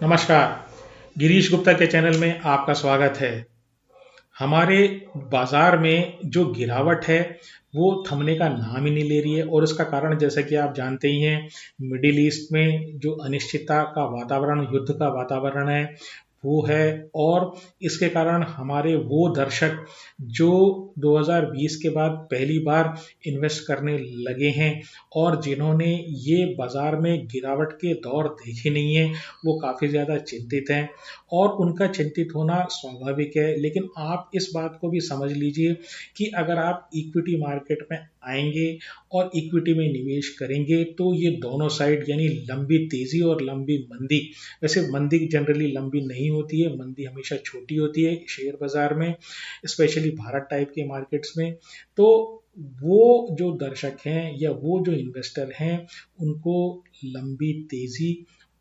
नमस्कार। गिरीश गुप्ता के चैनल में आपका स्वागत है। हमारे बाजार में जो गिरावट है वो थमने का नाम ही नहीं ले रही है और उसका कारण जैसा कि आप जानते ही हैं, मिडिल ईस्ट में जो अनिश्चितता का वातावरण, युद्ध का वातावरण है वो है। और इसके कारण हमारे वो दर्शक जो 2020 के बाद पहली बार इन्वेस्ट करने लगे हैं और जिन्होंने ये बाजार में गिरावट के दौर देखे नहीं है, वो काफ़ी ज़्यादा चिंतित हैं। और उनका चिंतित होना स्वाभाविक है, लेकिन आप इस बात को भी समझ लीजिए कि अगर आप इक्विटी मार्केट में आएंगे और इक्विटी में निवेश करेंगे तो ये दोनों साइड यानी लंबी तेजी और लंबी मंदी, वैसे मंदी जनरली लंबी नहीं होती है, मंदी हमेशा छोटी होती है शेयर बाजार में, स्पेशली भारत टाइप के मार्केट्स में। तो वो जो दर्शक हैं या वो जो इन्वेस्टर हैं, उनको लंबी तेजी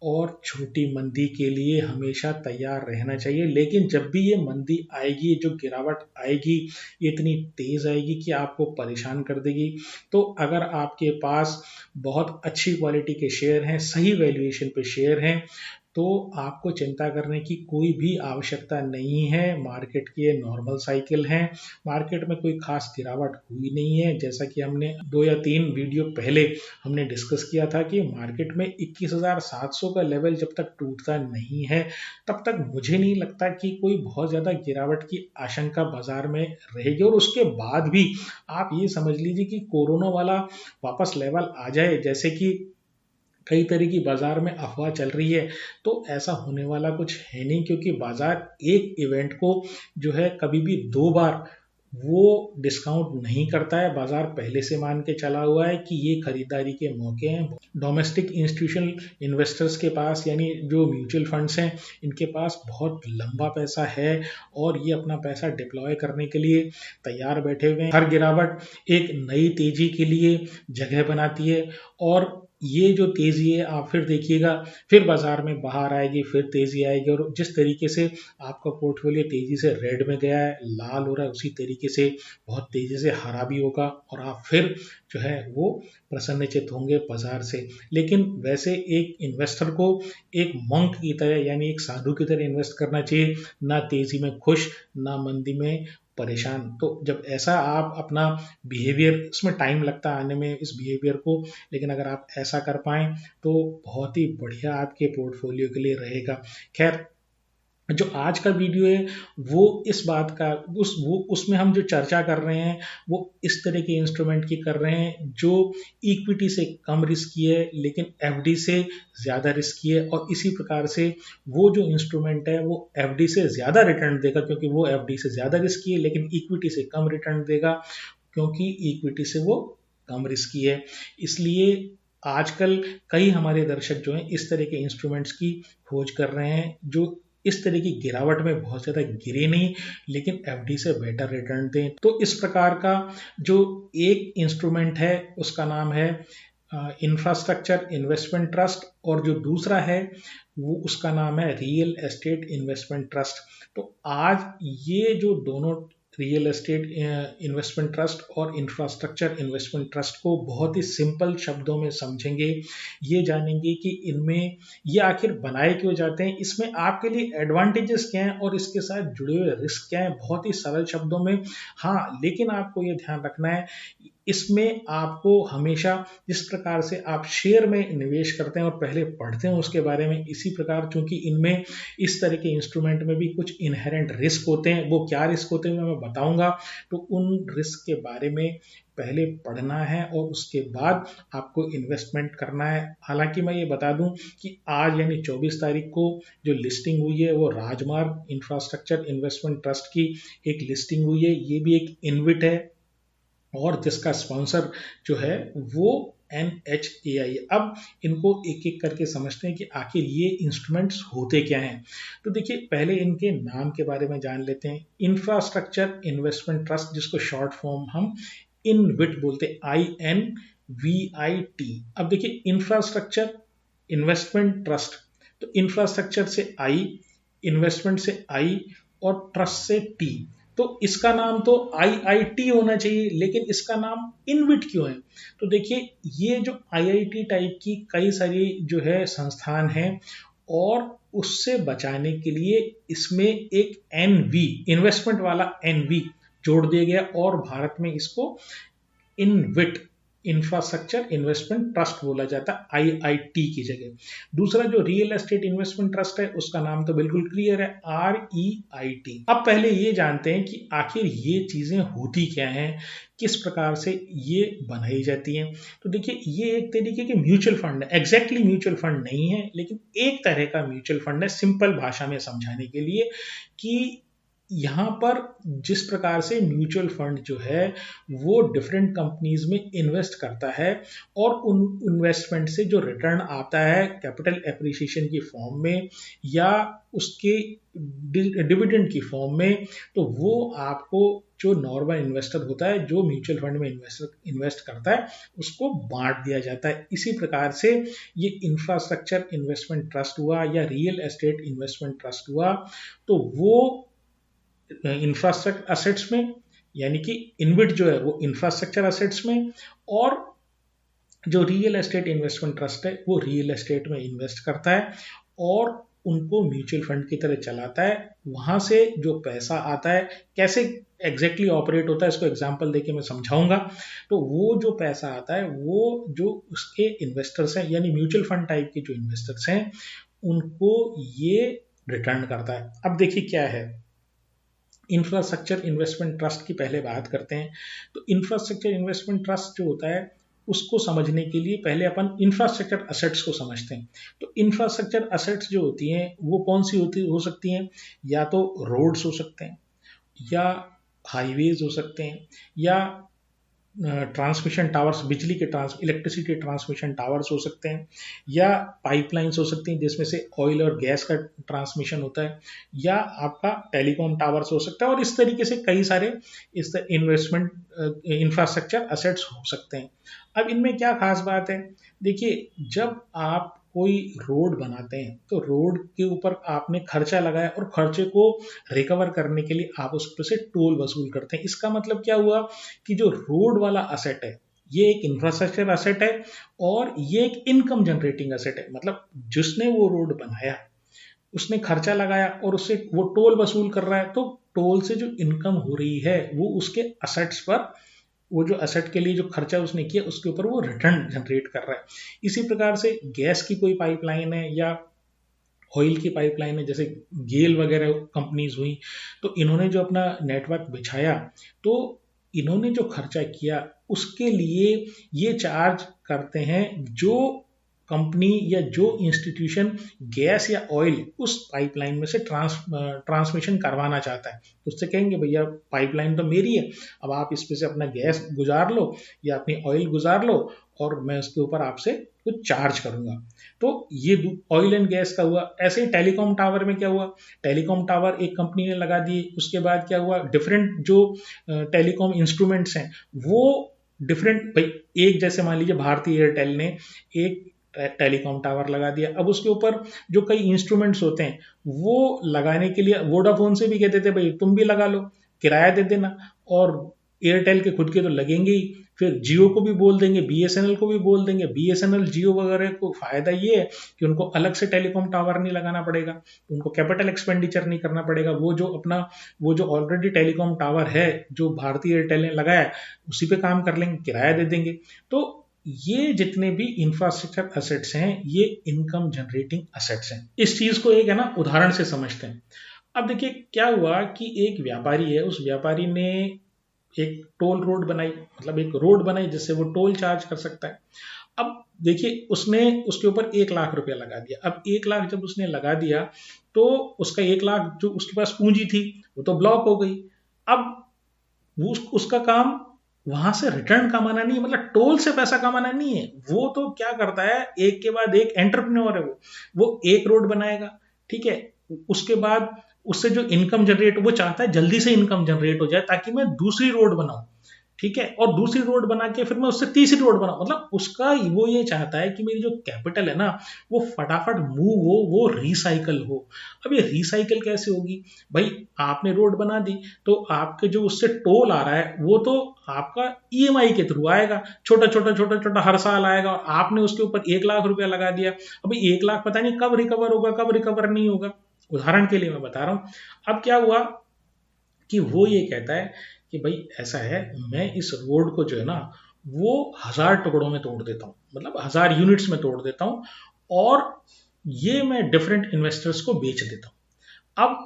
और छोटी मंदी के लिए हमेशा तैयार रहना चाहिए। लेकिन जब भी ये मंदी आएगी, जो गिरावट आएगी, ये इतनी तेज आएगी कि आपको परेशान कर देगी। तो अगर आपके पास बहुत अच्छी क्वालिटी के शेयर हैं, सही वैल्यूएशन पे शेयर हैं, तो आपको चिंता करने की कोई भी आवश्यकता नहीं है। मार्केट की ये नॉर्मल साइकिल है, मार्केट में कोई खास गिरावट हुई नहीं है। जैसा कि हमने 2 या 3 वीडियो पहले हमने डिस्कस किया था कि मार्केट में 21,700 का लेवल जब तक टूटता नहीं है, तब तक मुझे नहीं लगता कि कोई बहुत ज़्यादा गिरावट की आशंका बाजार में रहेगी। और उसके बाद भी आप ये समझ लीजिए कि कोरोना वाला वापस लेवल आ जाए, जैसे कि कई तरह की बाजार में अफवाह चल रही है, तो ऐसा होने वाला कुछ है नहीं, क्योंकि बाजार एक इवेंट को जो है कभी भी 2 बार वो डिस्काउंट नहीं करता है। बाजार पहले से मान के चला हुआ है कि ये खरीदारी के मौके हैं। डोमेस्टिक इंस्टीट्यूशनल इन्वेस्टर्स के पास, यानी जो म्यूचुअल फंड्स हैं, इनके पास बहुत लंबा पैसा है और ये अपना पैसा डिप्लॉय करने के लिए तैयार बैठे हुए हैं। हर गिरावट एक नई तेजी के लिए जगह बनाती है और ये जो तेजी है आप फिर देखिएगा, फिर बाजार में बाहर आएगी, फिर तेजी आएगी। और जिस तरीके से आपका पोर्टफोलियो तेजी से रेड में गया है, लाल हो रहा है, उसी तरीके से बहुत तेजी से हरा भी होगा और आप फिर जो है वो प्रसन्नचित्त होंगे बाजार से। लेकिन वैसे एक इन्वेस्टर को एक मंक की तरह, यानी एक साधु की तरह इन्वेस्ट करना चाहिए, ना तेजी में खुश, ना मंदी में परेशान। तो जब ऐसा आप अपना बिहेवियर, इसमें टाइम लगता है आने में इस बिहेवियर को, लेकिन अगर आप ऐसा कर पाएँ तो बहुत ही बढ़िया आपके पोर्टफोलियो के लिए रहेगा। खैर, जो आज का वीडियो है वो इस बात का, उसमें हम जो चर्चा कर रहे हैं वो इस तरह के इंस्ट्रूमेंट की कर रहे हैं जो इक्विटी से कम रिस्की है लेकिन एफडी से ज़्यादा रिस्की है। और इसी प्रकार से वो जो इंस्ट्रूमेंट है वो एफडी से ज़्यादा रिटर्न देगा, क्योंकि वो एफडी से ज़्यादा रिस्की है, लेकिन इक्विटी से कम रिटर्न देगा क्योंकि इक्विटी से वो कम रिस्की है। इसलिए आजकल कई हमारे दर्शक जो हैं इस तरह के इंस्ट्रूमेंट्स की खोज कर रहे हैं जो इस तरह की गिरावट में बहुत ज़्यादा गिरे नहीं, लेकिन एफडी से बेटर रिटर्न दें। तो इस प्रकार का जो एक इंस्ट्रूमेंट है उसका नाम है इंफ्रास्ट्रक्चर इन्वेस्टमेंट ट्रस्ट, और जो दूसरा है वो उसका नाम है रियल एस्टेट इन्वेस्टमेंट ट्रस्ट। तो आज ये जो दोनों, रियल एस्टेट इन्वेस्टमेंट ट्रस्ट और इंफ्रास्ट्रक्चर इन्वेस्टमेंट ट्रस्ट को बहुत ही सिंपल शब्दों में समझेंगे। ये जानेंगे कि इनमें ये आखिर बनाए क्यों जाते हैं, इसमें आपके लिए एडवांटेजेस क्या हैं और इसके साथ जुड़े हुए रिस्क क्या हैं, बहुत ही सरल शब्दों में। हाँ, लेकिन आपको ये ध्यान रखना है, इसमें आपको हमेशा जिस प्रकार से आप शेयर में निवेश करते हैं और पहले पढ़ते हैं उसके बारे में, इसी प्रकार चूंकि इनमें इस तरह के इंस्ट्रूमेंट में भी कुछ इनहेरेंट रिस्क होते हैं, वो क्या रिस्क होते हैं मैं बताऊंगा। तो उन रिस्क के बारे में पहले पढ़ना है और उसके बाद आपको इन्वेस्टमेंट करना है। हालांकि मैं ये बता दूं कि आज यानी 24 तारीख को जो लिस्टिंग हुई है वो राजमार्ग इंफ्रास्ट्रक्चर इन्वेस्टमेंट ट्रस्ट की एक लिस्टिंग हुई है। ये भी एक इनविट है और जिसका स्पॉन्सर जो है वो NHAI। अब इनको एक एक करके समझते हैं कि आखिर ये इंस्ट्रूमेंट्स होते क्या हैं। तो देखिए, पहले इनके नाम के बारे में जान लेते हैं। इंफ्रास्ट्रक्चर इन्वेस्टमेंट ट्रस्ट, जिसको शॉर्ट फॉर्म हम इनविट बोलते हैं, INVIT। अब देखिए, इंफ्रास्ट्रक्चर इन्वेस्टमेंट ट्रस्ट, तो इंफ्रास्ट्रक्चर से आई, इन्वेस्टमेंट से आई और ट्रस्ट से टी। तो इसका नाम तो IIT होना चाहिए, लेकिन इसका नाम इनविट क्यों है? तो देखिए, ये जो IIT टाइप की कई सारी जो है संस्थान हैं और उससे बचाने के लिए इसमें एक एनवी, इन्वेस्टमेंट वाला एनवी जोड़ दिया गया और भारत में इसको इनविट, इंफ्रास्ट्रक्चर इन्वेस्टमेंट ट्रस्ट बोला जाता है, आईआईटी की जगह। दूसरा जो रियल एस्टेट इन्वेस्टमेंट ट्रस्ट है उसका नाम तो बिल्कुल क्लियर है, आरईआईटी। अब पहले ये जानते हैं कि आखिर ये चीजें होती क्या हैं, किस प्रकार से ये बनाई जाती हैं। तो देखिए, ये एक तरीके के म्यूचुअल फंड है, एग्जैक्टली म्यूचुअल फंड नहीं है लेकिन एक तरह का म्यूचुअल फंड है, सिंपल भाषा में समझाने के लिए कि यहाँ पर जिस प्रकार से म्यूचुअल फंड जो है वो डिफरेंट कंपनीज में इन्वेस्ट करता है और उन इन्वेस्टमेंट से जो रिटर्न आता है कैपिटल एप्रिसिएशन की फॉर्म में या उसके डिविडेंड की फॉर्म में, तो वो आपको जो नॉर्मल इन्वेस्टर होता है जो म्यूचुअल फंड में इन्वेस्ट करता है उसको बांट दिया जाता है। इसी प्रकार से ये इंफ्रास्ट्रक्चर इन्वेस्टमेंट ट्रस्ट हुआ या रियल एस्टेट इन्वेस्टमेंट ट्रस्ट हुआ, तो वो इंफ्रास्ट्रक्चर असेट्स में, यानी कि इनविट जो है वो इंफ्रास्ट्रक्चर असेट्स में, और जो रियल एस्टेट इन्वेस्टमेंट ट्रस्ट है वो रियल एस्टेट में इन्वेस्ट करता है और उनको म्यूचुअल फंड की तरह चलाता है। वहां से जो पैसा आता है, कैसे एग्जैक्टली ऑपरेट होता है इसको एग्जांपल देके मैं समझाऊंगा। तो वो जो पैसा आता है वो जो उसके इन्वेस्टर्स हैं यानी म्यूचुअल फंड टाइप के जो इन्वेस्टर्स हैं उनको ये रिटर्न करता है। अब देखिए क्या है, इंफ्रास्ट्रक्चर इन्वेस्टमेंट ट्रस्ट की पहले बात करते हैं। तो इंफ्रास्ट्रक्चर इन्वेस्टमेंट ट्रस्ट जो होता है उसको समझने के लिए पहले अपन इंफ्रास्ट्रक्चर असेट्स को समझते हैं। तो इंफ्रास्ट्रक्चर असेट्स जो होती हैं वो कौन सी हो सकती हैं, या तो रोड्स हो सकते हैं या हाईवेज हो सकते हैं या ट्रांसमिशन टावर्स, बिजली के इलेक्ट्रिसिटी ट्रांसमिशन टावर्स हो सकते हैं या पाइपलाइंस हो सकती हैं जिसमें से ऑयल और गैस का ट्रांसमिशन होता है, या आपका टेलीकॉम टावर्स हो सकता है, और इस तरीके से कई सारे इस इन्वेस्टमेंट इंफ्रास्ट्रक्चर असेट्स हो सकते हैं। अब इनमें क्या खास बात है, देखिए जब आप कोई रोड बनाते हैं तो रोड के ऊपर आपने खर्चा लगाया और खर्चे को रिकवर करने के लिए आप उस पर से टोल वसूल करते हैं। इसका मतलब क्या हुआ कि जो रोड वाला असेट है ये एक इंफ्रास्ट्रक्चर असेट है और ये एक इनकम जनरेटिंग असेट है। मतलब जिसने वो रोड बनाया उसने खर्चा लगाया और उससे वो टोल वसूल कर रहा है, तो टोल से जो इनकम हो रही है वो उसके असेट्स पर, वो जो असेट के लिए जो खर्चा उसने किया उसके ऊपर वो रिटर्न जनरेट कर रहा है। इसी प्रकार से गैस की कोई पाइपलाइन है या ऑयल की पाइपलाइन है, जैसे गेल वगैरह कंपनीज हुई, तो इन्होंने जो अपना नेटवर्क बिछाया तो इन्होंने जो खर्चा किया उसके लिए ये चार्ज करते हैं जो कंपनी या जो इंस्टीट्यूशन गैस या ऑयल उस पाइपलाइन में से ट्रांसमिशन करवाना चाहता है। तो उससे कहेंगे भैया पाइपलाइन तो मेरी है, अब आप इस पे से अपना गैस गुजार लो या अपनी ऑयल गुजार लो और मैं उसके ऊपर आपसे कुछ चार्ज करूंगा। तो ये ऑयल एंड गैस का हुआ। ऐसे ही टेलीकॉम टावर में क्या हुआ, टेलीकॉम टावर एक कंपनी ने लगा दिए, उसके बाद क्या हुआ, डिफरेंट जो टेलीकॉम इंस्ट्रूमेंट्स हैं वो डिफरेंट, भाई एक जैसे मान लीजिए भारतीय एयरटेल ने एक टेलीकॉम टावर लगा दिया, अब उसके ऊपर जो कई इंस्ट्रूमेंट्स होते हैं वो लगाने के लिए वोडाफोन से भी कहते थे भाई तुम भी लगा लो, किराया दे देना, और एयरटेल के खुद के तो लगेंगे ही, फिर जियो को भी बोल देंगे, बीएसएनएल को भी बोल देंगे। बीएसएनएल जियो वगैरह को फायदा ये है कि उनको अलग से टेलीकॉम टावर नहीं लगाना पड़ेगा, उनको कैपिटल एक्सपेंडिचर नहीं करना पड़ेगा, वो जो ऑलरेडी टेलीकॉम टावर है जो भारतीय एयरटेल ने लगाया उसी पे काम कर लेंगे, किराया दे देंगे। तो ये जितने भी इंफ्रास्ट्रक्चर असेट्स हैं ये इनकम जनरेटिंग असेट्स हैं। इस चीज को एक है ना उदाहरण से समझते हैं। अब देखिए क्या हुआ कि एक व्यापारी है, उस व्यापारी ने एक टोल रोड बनाई, मतलब एक रोड बनाई जिससे वो टोल चार्ज कर सकता है। अब देखिए उसने उसके ऊपर 1 लाख रुपया लगा दिया। अब 1 लाख जब उसने लगा दिया तो उसका 1 लाख जो उसके पास पूंजी थी वो तो ब्लॉक हो गई। अब वो उसका काम वहां से रिटर्न कमाना नहीं है, मतलब टोल से पैसा कमाना नहीं है। वो तो क्या करता है, एक के बाद एक एंटरप्रेन्योर है, वो एक रोड बनाएगा, ठीक है, उसके बाद उससे जो इनकम जनरेट, वो चाहता है जल्दी से इनकम जनरेट हो जाए ताकि मैं दूसरी रोड बनाऊं, ठीक है, और दूसरी रोड बना के फिर मैं उससे तीसरी रोड बना, मतलब उसका वो ये चाहता है कि मेरी जो कैपिटल है ना वो फटाफट मूव हो, वो रिसाइकल हो। अब ये रिसाइकल कैसे होगी भाई? आपने रोड बना दी तो आपके जो उससे टोल आ रहा है वो तो आपका ईएमआई के थ्रू आएगा, छोटा छोटा छोटा छोटा हर साल आएगा, और आपने उसके ऊपर 1 लाख रुपया लगा दिया। अभी 1 लाख पता नहीं कब रिकवर होगा कब रिकवर नहीं होगा। उदाहरण के लिए मैं बता रहा हूं। अब क्या हुआ कि वो ये कहता है कि भाई ऐसा है, मैं इस रोड को जो है ना वो 1000 टुकड़ों में तोड़ देता हूँ, मतलब 1000 यूनिट्स में तोड़ देता हूँ, और ये मैं डिफरेंट इन्वेस्टर्स को बेच देता हूँ। अब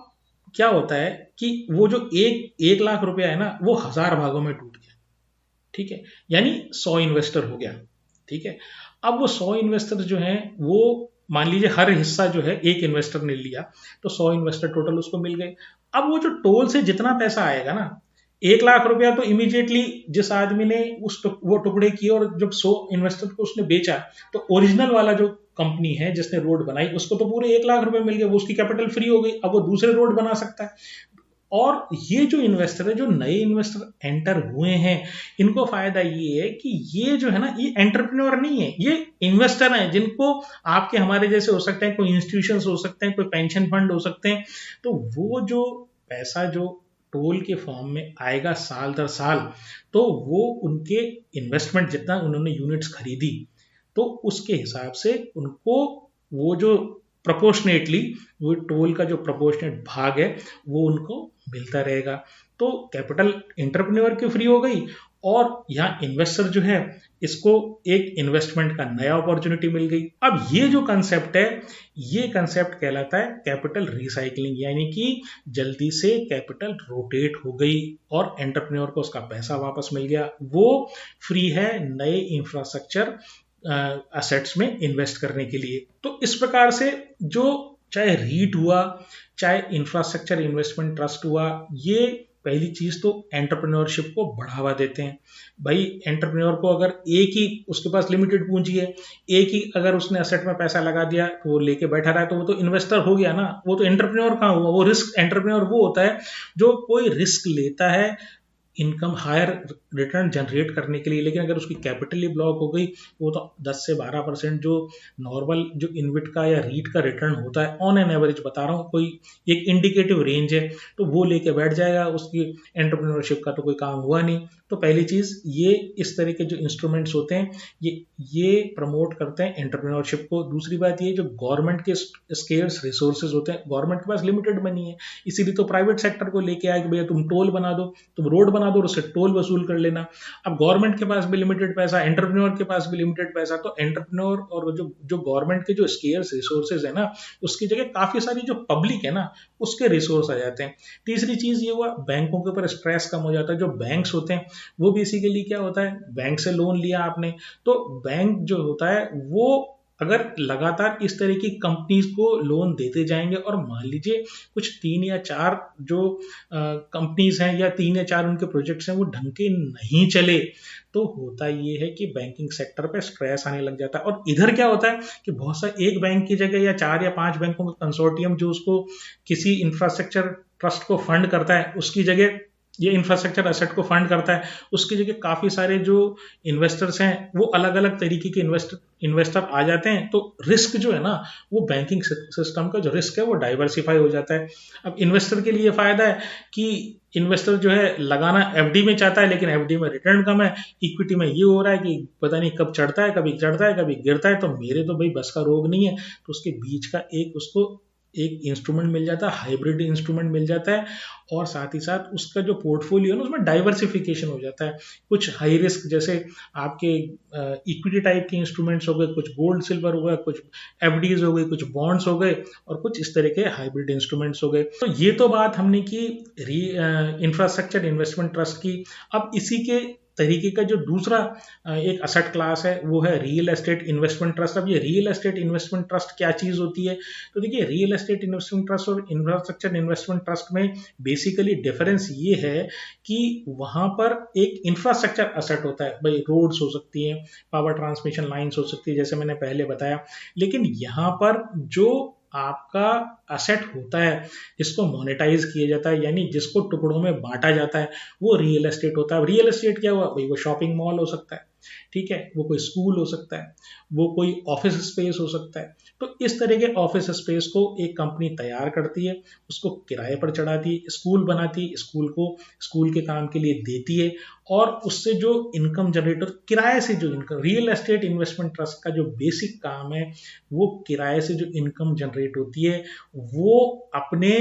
क्या होता है कि वो जो एक 1 लाख रुपया है ना वो 1000 भागों में टूट गया। ठीक है, यानी 100 इन्वेस्टर हो गया। ठीक है, अब वो 100 इन्वेस्टर जो हैं वो मान लीजिए हर हिस्सा जो है एक इन्वेस्टर ने लिया, तो 100 इन्वेस्टर टोटल उसको मिल गए। अब वो जो टोल से जितना पैसा आएगा ना, 1 लाख रुपया तो इमीडिएटली जिस आदमी ने वो टुकड़े किए और जब 100 इन्वेस्टर को उसने बेचा, तो ओरिजिनल वाला जो कंपनी है जिसने रोड बनाई उसको तो पूरे 1 लाख रुपए मिल गए, वो उसकी कैपिटल फ्री हो गई, अब वो दूसरे रोड बना सकता है। और ये जो इन्वेस्टर है, जो नए इन्वेस्टर एंटर हुए हैं, इनको फायदा ये है कि ये जो है ना ये एंटरप्रेन्योर नहीं है, ये इन्वेस्टर हैं, जिनको आपके हमारे जैसे हो सकते हैं, कोई इंस्टीट्यूशन हो सकते हैं, कोई पेंशन फंड हो सकते हैं। तो वो जो पैसा जो टोल के फॉर्म में आएगा साल दर साल, तो वो उनके इन्वेस्टमेंट जितना उन्होंने यूनिट्स खरीदी, तो उसके हिसाब से उनको वो जो प्रोपोर्शनेटली वो टोल का जो प्रोपोर्शनेट भाग है वो उनको मिलता रहेगा। तो कैपिटल एंटरप्रेन्योर की फ्री हो गई, और यहाँ इन्वेस्टर जो है इसको एक इन्वेस्टमेंट का नया अपॉर्चुनिटी मिल गई। अब ये जो कंसेप्ट है, ये कंसेप्ट कहलाता है कैपिटल रिसाइकलिंग, यानी कि जल्दी से कैपिटल रोटेट हो गई और एंटरप्रेन्योर को उसका पैसा वापस मिल गया, वो फ्री है नए इंफ्रास्ट्रक्चर असेट्स में इन्वेस्ट करने के लिए। तो इस प्रकार से जो चाहे रीट हुआ, चाहे इंफ्रास्ट्रक्चर इन्वेस्टमेंट ट्रस्ट हुआ, ये पहली चीज तो एंटरप्रेन्योरशिप को बढ़ावा देते हैं। भाई एंटरप्रेन्योर को अगर एक ही उसके पास लिमिटेड पूंजी है, एक ही अगर उसने असेट में पैसा लगा दिया तो वो लेके बैठा रहा है, तो वो तो इन्वेस्टर हो गया ना, वो तो एंटरप्रेन्योर कहाँ हुआ? वो रिस्क एंटरप्रेन्योर वो होता है जो कोई रिस्क लेता है इनकम हायर रिटर्न जनरेट करने के लिए। लेकिन अगर उसकी कैपिटल ही ब्लॉक हो गई, वो तो 10 से 12% जो नॉर्मल जो इनविट का या रीट का रिटर्न होता है ऑन एन एवरेज बता रहा हूँ, कोई एक इंडिकेटिव रेंज है, तो वो लेके बैठ जाएगा, उसकी एंटरप्रेन्योरशिप का तो कोई काम हुआ नहीं। तो पहली चीज ये इस तरह के जो इंस्ट्रूमेंट्स होते हैं ये प्रमोट करते हैं एंटरप्रेन्योरशिप को। दूसरी बात ये जो गवर्नमेंट के स्केर्स रिसोर्सेज होते हैं, गवर्नमेंट के पास लिमिटेड मनी है, इसीलिए तो प्राइवेट सेक्टर को लेके आया कि भैया तुम टोल बना दो, तुम रोड बना दो और उससे टोल वसूल कर लेना। अब गवर्नमेंट के पास भी लिमिटेड पैसा, एंटरप्रेन्योर के पास भी लिमिटेड पैसा, तो एंटरप्रेन्योर और जो जो गवर्नमेंट के जो स्केर्स रिसोर्सेज है ना, उसकी जगह काफी सारी जो पब्लिक है ना उसके रिसोर्स आ जाते हैं। तीसरी चीज ये हुआ बैंकों के ऊपर स्ट्रेस कम हो जाता है। जो बैंक्स होते हैं वो बेसिकली क्या होता है, बैंक से लोन लिया आपने, तो बैंक जो होता है वो अगर लगातार इस तरह की कंपनीज को लोन देते जाएंगे, और मान लीजिए कुछ 3 या 4 जो कंपनीज हैं या 3 या 4 उनके प्रोजेक्ट्स हैं वो ढंग के नहीं चले, तो होता ये है कि बैंकिंग सेक्टर पे स्ट्रेस आने लग जाता है। और इधर क्या होता है कि बहुत सा एक बैंक की जगह या 4 या 5 बैंकों का कंसोर्टियम जो उसको किसी इंफ्रास्ट्रक्चर ट्रस्ट को फंड करता है, उसकी जगह ये इंफ्रास्ट्रक्चर एसेट को फंड करता है, उसकी जगह काफी सारे जो इन्वेस्टर्स हैं वो अलग अलग तरीके के इन्वेस्टर आ जाते हैं। तो रिस्क जो है ना वो बैंकिंग सिस्टम का जो रिस्क है वो डाइवर्सिफाई हो जाता है। अब इन्वेस्टर के लिए फायदा है कि इन्वेस्टर जो है लगाना एफडी में चाहता है, लेकिन एफडी में रिटर्न कम है। इक्विटी में ये हो रहा है कि पता नहीं कब चढ़ता है, कभी चढ़ता है, कभी गिरता है, तो मेरे तो भाई बस का रोग नहीं है, तो उसके बीच का एक उसको एक इंस्ट्रूमेंट मिल जाता है, हाइब्रिड इंस्ट्रूमेंट मिल जाता है, और साथ ही साथ उसका जो पोर्टफोलियो है ना उसमें डाइवर्सिफिकेशन हो जाता है। कुछ हाई रिस्क जैसे आपके इक्विटी टाइप के इंस्ट्रूमेंट्स हो गए, कुछ गोल्ड सिल्वर हो गया, कुछ एफडीज हो गई, कुछ बॉन्ड्स हो गए, और कुछ इस तरह के हाइब्रिड इंस्ट्रूमेंट्स हो गए। तो ये तो बात हमने की इंफ्रास्ट्रक्चर इन्वेस्टमेंट ट्रस्ट की। अब इसी के तरीके का जो दूसरा एक असेट क्लास है वो है रियल एस्टेट इन्वेस्टमेंट ट्रस्ट। अब ये रियल एस्टेट इन्वेस्टमेंट ट्रस्ट क्या चीज होती है? तो देखिए रियल एस्टेट इन्वेस्टमेंट ट्रस्ट और इंफ्रास्ट्रक्चर इन्वेस्टमेंट ट्रस्ट में बेसिकली डिफरेंस ये है कि वहां पर एक इंफ्रास्ट्रक्चर असेट होता है, भाई रोड्स हो सकती हैं, पावर ट्रांसमिशन लाइन्स हो सकती है, जैसे मैंने पहले बताया। लेकिन यहाँ पर जो आपका असेट होता है जिसको मोनेटाइज किया जाता है, यानी जिसको टुकड़ों में बांटा जाता है, वो रियल एस्टेट होता है। रियल एस्टेट क्या हुआ भाई? वो शॉपिंग मॉल हो सकता है, ठीक है, वो कोई स्कूल हो सकता है, वो कोई ऑफिस स्पेस हो सकता है। तो इस तरह के ऑफिस स्पेस को एक कंपनी तैयार करती है, उसको किराए पर चढ़ाती है, स्कूल बनाती है, स्कूल को स्कूल के काम के लिए देती है, और उससे जो इनकम जनरेटर किराए से जो income, real estate investment trust का जो बेसिक काम है वो किराए से जो इनकम जनरेट होती है वो अपने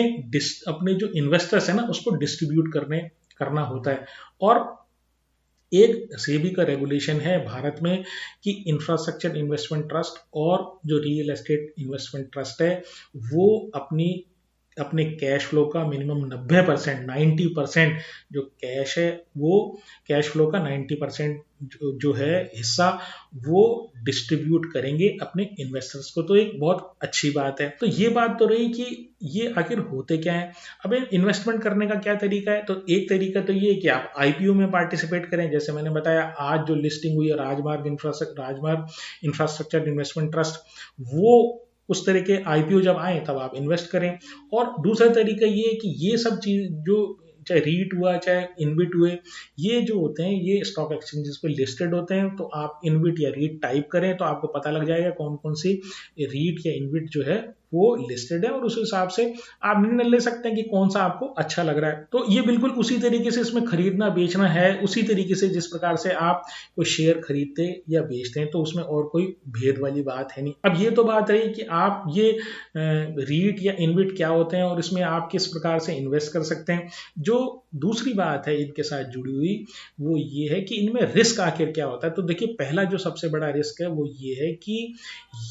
अपने जो इन्वेस्टर्स है ना उसको डिस्ट्रीब्यूट करना होता है। और एक सेबी का रेगुलेशन है भारत में कि इंफ्रास्ट्रक्चर इन्वेस्टमेंट ट्रस्ट और जो रियल एस्टेट इन्वेस्टमेंट ट्रस्ट है वो अपने कैश फ्लो का मिनिमम 90%, 90% जो कैश है वो कैश फ्लो का 90% जो है हिस्सा वो डिस्ट्रीब्यूट करेंगे अपने इन्वेस्टर्स को। तो एक बहुत अच्छी बात है। तो ये बात तो रही कि ये आखिर होते क्या है। अब इन्वेस्टमेंट करने का क्या तरीका है? तो एक तरीका तो ये है कि आप आईपीओ में पार्टिसिपेट करें। जैसे मैंने बताया आज जो लिस्टिंग हुई है राजमार्ग इंफ्रास्ट्रक्चर इन्वेस्टमेंट ट्रस्ट, वो उस तरह के आईपीओ जब आए तब आप इन्वेस्ट करें। और दूसरा तरीका ये है कि ये सब चीज जो चाहे रीट हुआ चाहे इनविट हुए, ये जो होते हैं ये स्टॉक एक्सचेंजेस पे लिस्टेड होते हैं। तो आप इनविट या रीट टाइप करें तो आपको पता लग जाएगा कौन कौन सी रीट या इनविट जो है वो लिस्टेड है, और उस हिसाब से आप निर्णय ले सकते हैं कि कौन सा आपको अच्छा लग रहा है। तो ये बिल्कुल उसी तरीके से इसमें खरीदना बेचना है, उसी तरीके से जिस प्रकार से आप कोई शेयर खरीदते या बेचते हैं, तो उसमें और कोई भेद वाली बात है नहीं। अब ये तो बात रही कि आप ये रीट या इनविट क्या होते हैं और इसमें आप किस प्रकार से इन्वेस्ट कर सकते हैं। जो दूसरी बात है इनके साथ जुड़ी हुई वो ये है कि इनमें रिस्क आखिर क्या होता है। तो देखिए पहला जो सबसे बड़ा रिस्क है वो ये है कि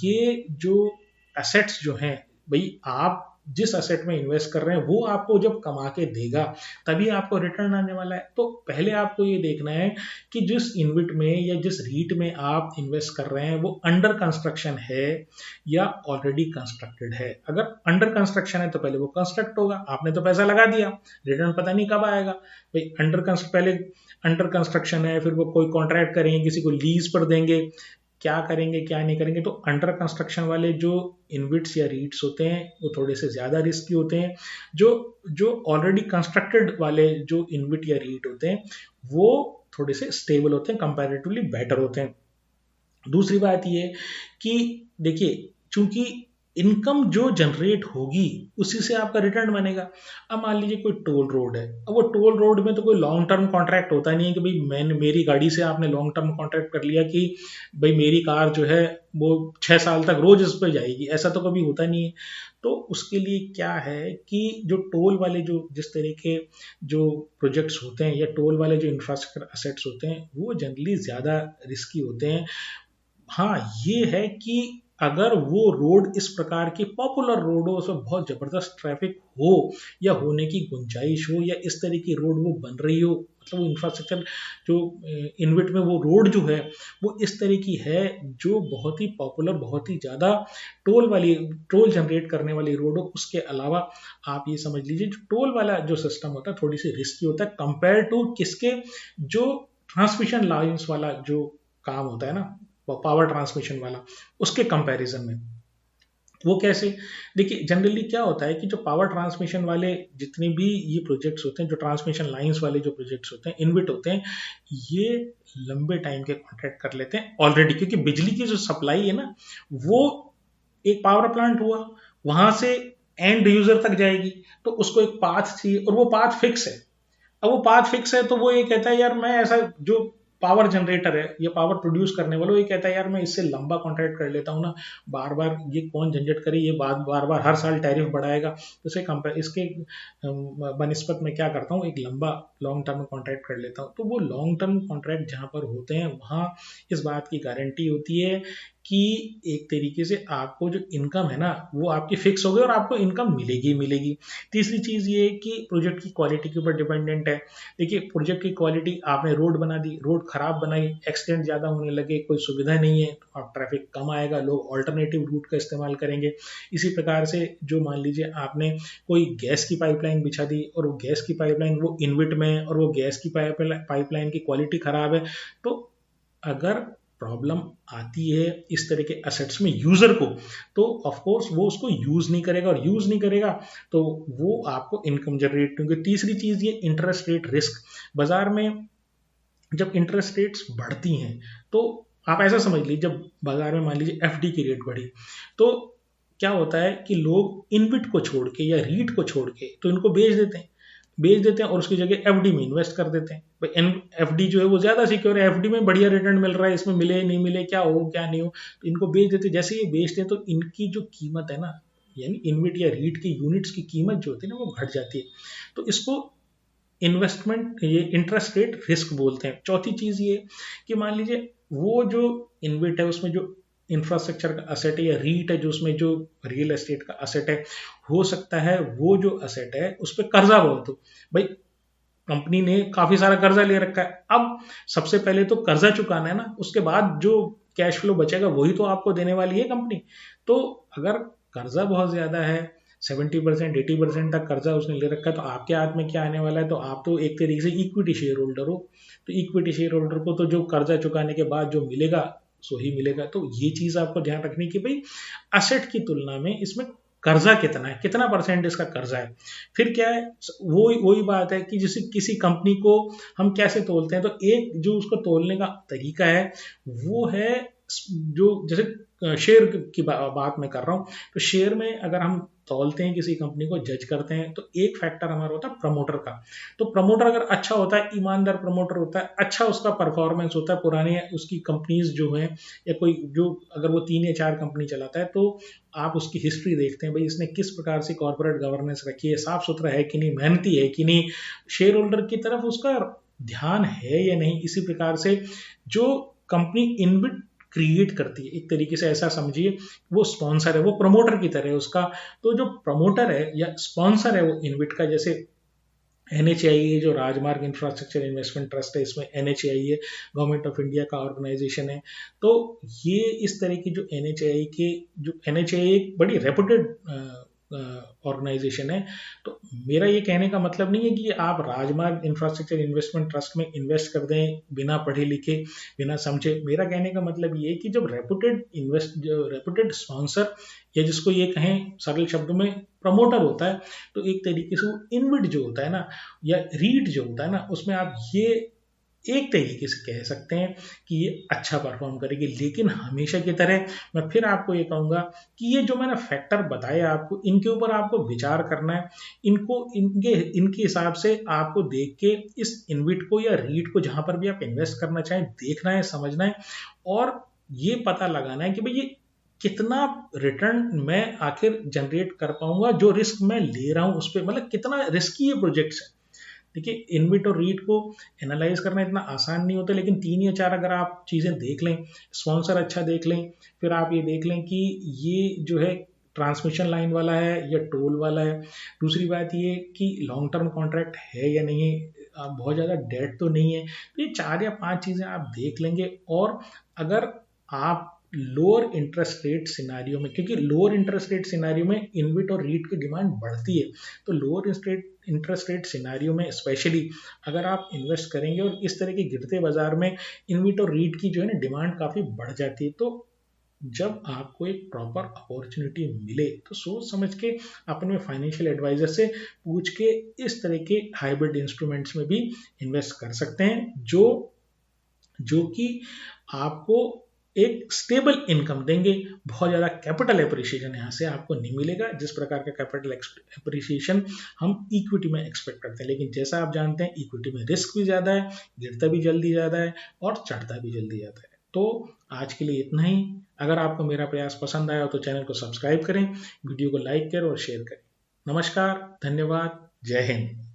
ये जो एसेट्स जो हैं भाई, आप जिस एसेट में इन्वेस्ट कर रहे हैं वो आपको जब कमा के देगा तभी आपको रिटर्न आने वाला है। तो पहले आपको ये देखना है कि जिस इनविट में या जिस रीट में आप इन्वेस्ट कर रहे हैं वो अंडर कंस्ट्रक्शन है या ऑलरेडी कंस्ट्रक्टेड है। अगर अंडर कंस्ट्रक्शन है तो पहले वो कंस्ट्रक्ट होगा, आपने तो पैसा लगा दिया, रिटर्न पता नहीं कब आएगा भाई। पहले अंडर कंस्ट्रक्शन है, फिर वो कोई कॉन्ट्रैक्ट करेंगे, किसी को लीज पर देंगे, क्या करेंगे क्या नहीं करेंगे। तो अंडर कंस्ट्रक्शन वाले जो इनविट्स या रीट्स होते हैं वो थोड़े से ज़्यादा रिस्की होते हैं। जो जो ऑलरेडी कंस्ट्रक्टेड वाले जो इनविट या रीट होते हैं वो थोड़े से स्टेबल होते हैं, कंपैरेटिवली बेटर होते हैं। दूसरी बात ये कि देखिए चूंकि इनकम जो जनरेट होगी उसी से आपका रिटर्न बनेगा। अब मान लीजिए कोई टोल रोड है, अब वो टोल रोड में तो कोई लॉन्ग टर्म कॉन्ट्रैक्ट होता नहीं है कि भाई मैंने मेरी गाड़ी से आपने लॉन्ग टर्म कॉन्ट्रैक्ट कर लिया कि भाई मेरी कार जो है वो 6 साल तक रोज इस पर जाएगी, ऐसा तो कभी होता नहीं है। तो उसके लिए क्या है कि जो टोल वाले जो जिस तरह के जो प्रोजेक्ट्स होते हैं या टोल वाले जो इंफ्रास्ट्रक्चर असेट्स होते हैं वो जनरली ज़्यादा रिस्की होते हैं। हाँ, ये है कि अगर वो रोड इस प्रकार की पॉपुलर रोडों से बहुत जबरदस्त ट्रैफिक हो या होने की गुंजाइश हो या इस तरह की रोड वो बन रही हो, मतलब वो इंफ्रास्ट्रक्चर जो इनविट में वो रोड जो है वो इस तरह की है जो बहुत ही पॉपुलर, बहुत ही ज़्यादा टोल जनरेट करने वाली रोड हो। उसके अलावा आप ये समझ लीजिए जो टोल वाला जो सिस्टम होता है थोड़ी सी रिस्की होता है कंपेयर टू किसके, जो ट्रांसमिशन लाइन्स वाला जो काम होता है ना, पावर ट्रांसमिशन वाला, उसके कंपैरिजन में। वो कैसे? देखिए जनरली क्या होता है कि जो पावर ट्रांसमिशन वाले जितने भी ये प्रोजेक्ट्स होते हैं, जो ट्रांसमिशन लाइंस वाले जो प्रोजेक्ट्स होते हैं, इनविट होते हैं, ये लंबे टाइम के कॉन्ट्रैक्ट कर लेते हैं ऑलरेडी, क्योंकि बिजली की जो सप्लाई है ना वो एक पावर प्लांट हुआ, वहां से एंड यूजर तक जाएगी, तो उसको एक पाथ चाहिए और वो पाथ फिक्स है। अब वो पाथ फिक्स है तो वो ये कहता है यार मैं ऐसा जो पावर जनरेटर है या पावर प्रोड्यूस करने वाला ये कहता है यार मैं इससे लंबा कॉन्ट्रैक्ट कर लेता हूँ ना, बार बार ये कौन झंझट करे, ये बार बार हर साल टैरिफ बढ़ाएगा, तो इसके बनिस्पत में क्या करता हूँ एक लंबा लॉन्ग टर्म कॉन्ट्रैक्ट कर लेता हूँ। तो वो लॉन्ग टर्म कॉन्ट्रैक्ट जहाँ पर होते हैं वहाँ इस बात की गारंटी होती है कि एक तरीके से आपको जो इनकम है ना वो आपकी फिक्स हो गई और आपको इनकम मिलेगी मिलेगी। तीसरी चीज़ ये है कि प्रोजेक्ट की क्वालिटी के ऊपर डिपेंडेंट है। देखिए प्रोजेक्ट की क्वालिटी, आपने रोड बना दी, रोड खराब बनाई, एक्सीडेंट ज़्यादा होने लगे, कोई सुविधा नहीं है तो आप ट्रैफिक कम आएगा, लोग ऑल्टरनेटिव रूट का इस्तेमाल करेंगे। इसी प्रकार से जो मान लीजिए आपने कोई गैस की पाइपलाइन बिछा दी और वो गैस की पाइपलाइन वो इनविट में और वो गैस की पाइपलाइन की क्वालिटी खराब है, तो अगर प्रॉब्लम आती है इस तरह के असेट्स में यूजर को, तो ऑफ कोर्स वो उसको यूज नहीं करेगा, और यूज नहीं करेगा तो वो आपको इनकम जनरेट नहीं होगी। तीसरी चीज ये इंटरेस्ट रेट रिस्क। बाजार में जब इंटरेस्ट रेट्स बढ़ती हैं तो आप ऐसा समझ लीजिए, जब बाजार में मान लीजिए एफडी की रेट बढ़ी तो क्या होता है कि लोग इनविट को छोड़ के या रीट को छोड़ के तो इनको बेच देते हैं और उसकी जगह एफडी में इन्वेस्ट कर देते हैं। भाई एफडी जो है वो ज्यादा सिक्योर है, एफडी में बढ़िया रिटर्न मिल रहा है, इसमें मिले नहीं मिले क्या हो क्या नहीं हो, तो इनको बेच देते हैं। जैसे ये बेचते हैं तो इनकी जो कीमत है ना, यानी इनविट या रीट की यूनिट्स की कीमत जो होती है ना वो घट जाती है। तो इसको इन्वेस्टमेंट ये इंटरेस्ट रेट रिस्क बोलते हैं। चौथी चीज ये कि मान लीजिए वो जो इन्वेट है उसमें जो इंफ्रास्ट्रक्चर का असेट है या रीट है जो उसमें जो रियल एस्टेट का असेट है, हो सकता है वो जो असेट है उस पर कर्जा बहुत हो। भाई कंपनी ने काफी सारा कर्जा ले रखा है, अब सबसे पहले तो कर्जा चुकाना है ना, उसके बाद जो कैश फ्लो बचेगा वही तो आपको देने वाली है कंपनी। तो अगर कर्जा बहुत ज्यादा है, 70% 80% तक कर्जा उसने ले रखा है, तो आपके हाथ में क्या आने वाला है, तो आप तो एक तरीके से इक्विटी शेयर होल्डर हो। तो इक्विटी शेयर होल्डर को तो जो कर्जा चुकाने के बाद जो मिलेगा सो ही मिलेगा। तो ये चीज आपको ध्यान रखनी कि भाई असेट की तुलना में इसमें कर्जा कितना है, कितना परसेंट इसका कर्जा है। फिर क्या है, वो वही बात है कि जैसे किसी कंपनी को हम कैसे तोलते हैं, तो एक जो उसको तोलने का तरीका है वो है जो जैसे शेयर की बात मैं कर रहा हूँ, तो शेयर में अगर हम तौलते हैं किसी कंपनी को, जज करते हैं, तो एक फैक्टर हमारा होता है प्रमोटर का। तो प्रमोटर अगर अच्छा होता है, ईमानदार प्रमोटर होता है, अच्छा उसका परफॉर्मेंस होता है, पुरानी उसकी कंपनीज जो है या कोई जो अगर वो 3 या 4 कंपनी चलाता है, तो आप उसकी हिस्ट्री देखते हैं, भाई इसने किस प्रकार से कॉर्पोरेट गवर्नेंस रखी है, साफ सुथरा है कि नहीं, मेहनती है कि नहीं, शेयर होल्डर की तरफ उसका ध्यान है या नहीं। इसी प्रकार से जो कंपनी इनबिट क्रिएट करती है, एक तरीके से ऐसा समझिए वो स्पॉन्सर है, वो प्रमोटर की तरह है उसका। तो जो प्रमोटर है या स्पॉन्सर है वो इनविट का, जैसे NHAI जो राजमार्ग इंफ्रास्ट्रक्चर इन्वेस्टमेंट ट्रस्ट है, इसमें NHAI है, गवर्नमेंट ऑफ इंडिया का ऑर्गेनाइजेशन है। तो ये इस तरह की जो NHAI एक बड़ी रेपुटेड ऑर्गेनाइजेशन है। तो मेरा ये कहने का मतलब नहीं है कि आप राजमार्ग इंफ्रास्ट्रक्चर इन्वेस्टमेंट ट्रस्ट में इन्वेस्ट कर दें बिना पढ़े लिखे बिना समझे। मेरा कहने का मतलब ये है कि जब रेपुटेड स्पॉन्सर या जिसको ये कहें सरल शब्दों में प्रमोटर होता है, तो एक तरीके से वो इनविट जो होता है ना या रीट जो होता है ना, उसमें आप ये एक तरीके से कह सकते हैं कि ये अच्छा परफॉर्म करेगी। लेकिन हमेशा की तरह मैं फिर आपको ये कहूंगा कि ये जो मैंने फैक्टर बताए आपको, इनके ऊपर आपको विचार करना है। इनके हिसाब से आपको देख के इस इनविट को या रीट को जहां पर भी आप इन्वेस्ट करना चाहें देखना है, समझना है, और ये पता लगाना है कि भाई ये कितना रिटर्न मैं आखिर जनरेट कर पाऊंगा, जो रिस्क मैं ले रहा हूं उस पर, मतलब कितना रिस्की ये प्रोजेक्ट्स है। देखिए इनविट और रीट को एनालाइज करना इतना आसान नहीं होता, लेकिन 3 या 4 अगर आप चीज़ें देख लें, स्पॉन्सर अच्छा देख लें, फिर आप ये देख लें कि ये जो है ट्रांसमिशन लाइन वाला है या टोल वाला है, दूसरी बात ये कि लॉन्ग टर्म कॉन्ट्रैक्ट है या नहीं है, बहुत ज़्यादा डेट तो नहीं है, तो ये 4 या 5 चीज़ें आप देख लेंगे। और अगर आप लोअर इंटरेस्ट रेट सिनारियो में, क्योंकि लोअर इंटरेस्ट रेट सिनारियो में इनविट और रीट की डिमांड बढ़ती है, तो लोअर इंटरेस्ट रेट सिनारियो में स्पेशली अगर आप इन्वेस्ट करेंगे और इस तरह के गिरते बाजार में इनविट और रीट की जो है ना डिमांड काफ़ी बढ़ जाती है, तो जब आपको एक प्रॉपर अपॉर्चुनिटी मिले तो सोच समझ के अपने फाइनेंशियल एडवाइजर से पूछ के इस तरह के हाइब्रिड इंस्ट्रूमेंट्स में भी इन्वेस्ट कर सकते हैं, जो कि आपको एक स्टेबल इनकम देंगे। बहुत ज़्यादा कैपिटल एप्रिसिएशन यहाँ से आपको नहीं मिलेगा जिस प्रकार का कैपिटल एप्रिसिएशन हम इक्विटी में एक्सपेक्ट करते हैं। लेकिन जैसा आप जानते हैं इक्विटी में रिस्क भी ज़्यादा है, गिरता भी जल्दी ज़्यादा है और चढ़ता भी जल्दी ज़्यादा है। तो आज के लिए इतना ही। अगर आपको मेरा प्रयास पसंद आया हो तो चैनल को सब्सक्राइब करें, वीडियो को लाइक करें और शेयर करें। नमस्कार, धन्यवाद, जय हिंद।